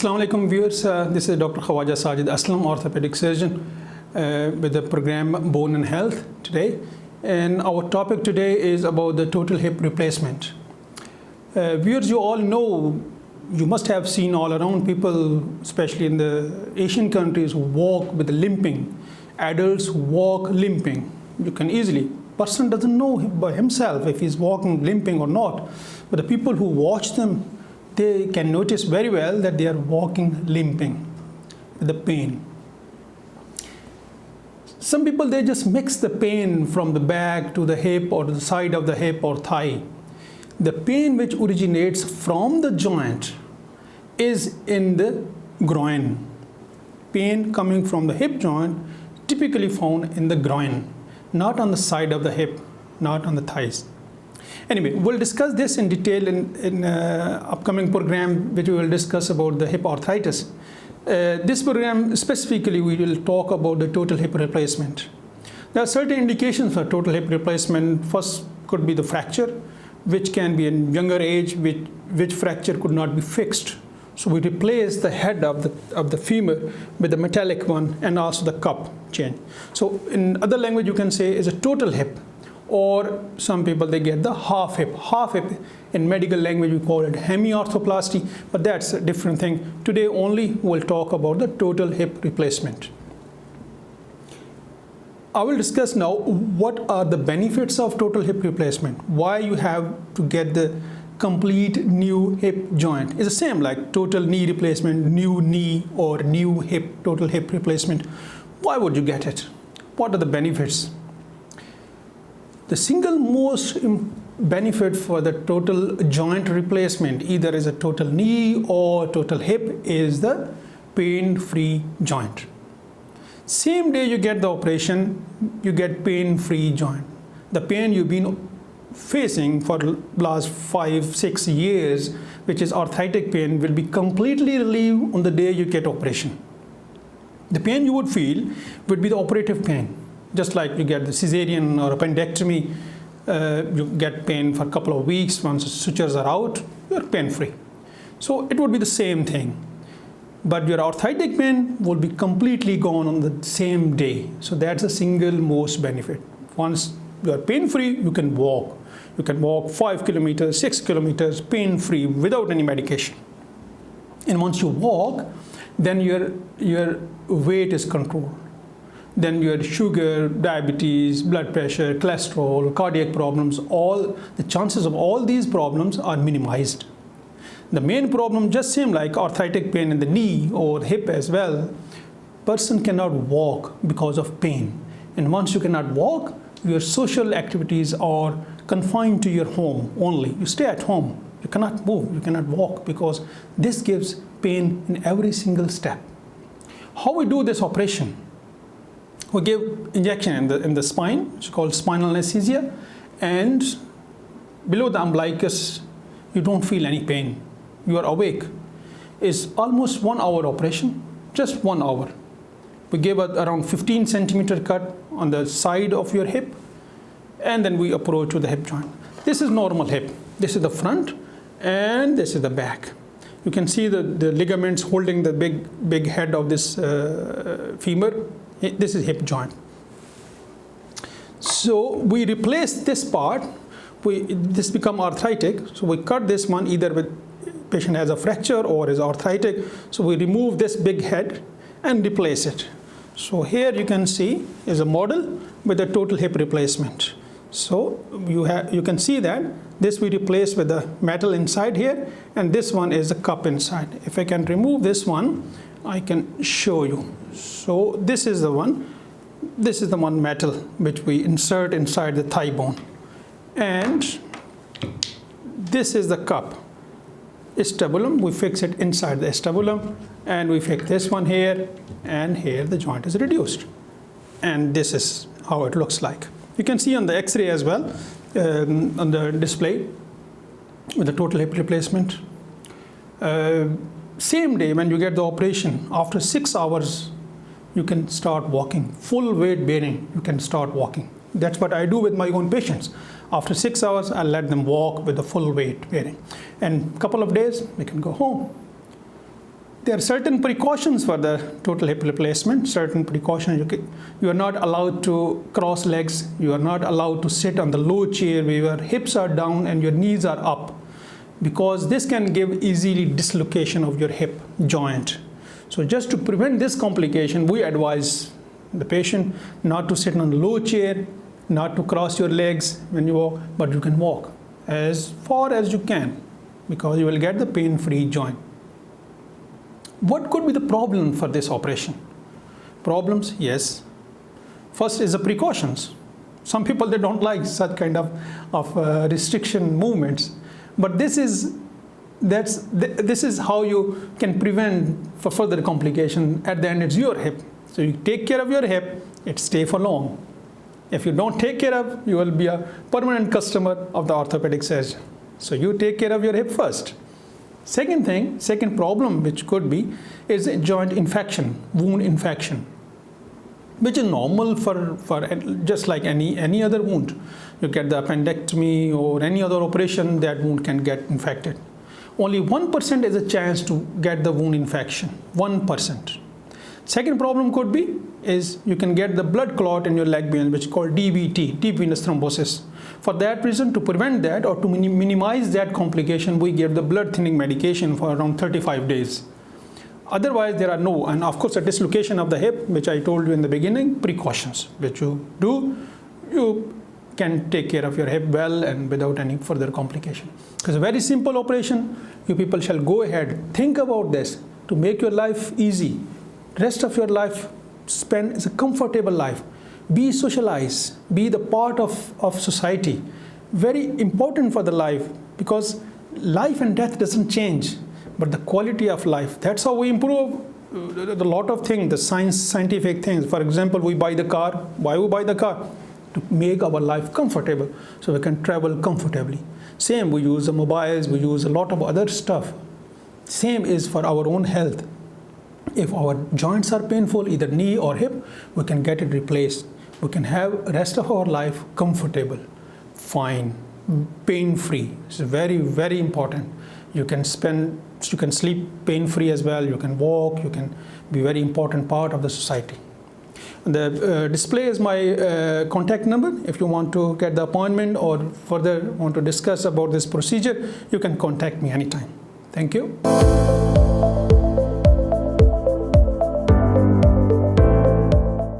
Assalamu alaikum viewers, this is Dr. Khawaja Sajid Aslam, orthopedic surgeon with the program Bone and Health today. And our topic today is about the total hip replacement. Viewers, you all know, you must have seen all around people, especially in the Asian countries, who walk with limping. Adults walk limping. You can easily, person doesn't know by himself if he's walking limping or not, but the people who watch them, they can notice very well that they are walking limping with the pain. Some people, they just mix the pain from the back to the hip or the side of the hip or thigh. The pain which originates from the joint is in the groin. Pain coming from the hip joint typically found in the groin, not on the side of the hip, not on the thighs. Anyway, we'll discuss this in detail in upcoming program, which we will discuss about the hip arthritis. This program specifically, we will talk about the total hip replacement. There are certain indications for total hip replacement. First could be the fracture, which can be in younger age, which fracture could not be fixed. So we replace the head of the femur with a metallic one, and also the cup change. So in other language, you can say is a total hip. Or some people, they get the half hip. Half hip, in medical language, we call it hemiarthroplasty, but that's a different thing. Today only we'll talk about the total hip replacement. I will discuss now what are the benefits of total hip replacement. Why you have to get the complete new hip joint. It's the same like total knee replacement, new knee, or new hip, total hip replacement. Why would you get it? What are the benefits? The single most benefit for the total joint replacement, either as a total knee or total hip, is the pain-free joint. Same day you get the operation, you get pain-free joint. The pain you've been facing for the last 5-6 years, which is arthritic pain, will be completely relieved on the day you get operation. The pain you would feel would be the operative pain. Just like you get the cesarean or appendectomy, you get pain for a couple of weeks. Once the sutures are out, you're pain-free. So it would be the same thing. But your arthritic pain will be completely gone on the same day. So that's the single most benefit. Once you are pain-free, you can walk. You can walk 5 kilometers, 6 kilometers, pain-free, without any medication. And once you walk, then your weight is controlled. Then your sugar, diabetes, blood pressure, cholesterol, cardiac problems, all the chances of all these problems are minimized. The main problem just seem like arthritic pain in the knee or hip as well. Person cannot walk because of pain. And once you cannot walk, your social activities are confined to your home only. You stay at home. You cannot move. You cannot walk because this gives pain in every single step. How we do this operation? We give injection in the spine, it's called spinal anesthesia, and below the umbilicus, you don't feel any pain. You are awake. It's almost 1 hour operation, just 1 hour. We give around 15 centimeter cut on the side of your hip, and then we approach to the hip joint. This is normal hip. This is the front, and this is the back. You can see the ligaments holding the big head of this femur. This is hip joint. So we replace this part. This become arthritic. So we cut this one, either with patient has a fracture or is arthritic. So we remove this big head and replace it. So here you can see is a model with a total hip replacement. So you can see that this we replace with the metal inside here, and this one is a cup inside. If I can remove this one, I can show you. So this is the one. This is the one metal which we insert inside the thigh bone. And this is the cup. Acetabulum, we fix it inside the acetabulum, and we fix this one here, and here the joint is reduced. And this is how it looks like. You can see on the X-ray as well, on the display, with the total hip replacement. Same day when you get the operation, after 6 hours, you can start walking. Full weight bearing, you can start walking. That's what I do with my own patients. After 6 hours, I'll let them walk with the full weight bearing. And a couple of days, they can go home. There are certain precautions for the total hip replacement, certain precautions. You are not allowed to cross legs. You are not allowed to sit on the low chair where your hips are down and your knees are up, because this can give easily dislocation of your hip joint. So just to prevent this complication, we advise the patient not to sit on a low chair, not to cross your legs when you walk, but you can walk as far as you can, because you will get the pain-free joint. What could be the problem for this operation? Problems, yes. First is the precautions. Some people, they don't like such kind of restriction movements, but this is how you can prevent for further complication. At the end, it's your hip. So you take care of your hip, it stays for long. If you don't take care of, you will be a permanent customer of the orthopedic surgeon. So you take care of your hip first. Second problem which could be is a joint infection, wound infection, which is normal for just like any other wound. You get the appendectomy or any other operation, that wound can get infected. Only 1% is a chance to get the wound infection, 1%. Second problem could be is you can get the blood clot in your leg vein, which is called DVT, deep venous thrombosis. For that reason, to prevent that or to minimize that complication, we give the blood thinning medication for around 35 days. Otherwise, there are no, and of course, a dislocation of the hip, which I told you in the beginning, precautions, which you do, you can take care of your hip well and without any further complication. It's a very simple operation. You people shall go ahead, think about this to make your life easy. Rest of your life spend is a comfortable life. Be socialized, be the part of society. Very important for the life, because life and death doesn't change, but the quality of life. That's how we improve a lot of things, the scientific things. For example, we buy the car. Why we buy the car? To make our life comfortable, so we can travel comfortably. Same, we use the mobiles, we use a lot of other stuff. Same is for our own health. If our joints are painful, either knee or hip, we can get it replaced. We can have rest of our life comfortable, fine, pain-free. It's very, very important. You can sleep pain-free as well. You can walk. You can be a very important part of the society. The display is my contact number. If you want to get the appointment or further want to discuss about this procedure, you can contact me anytime. Thank you.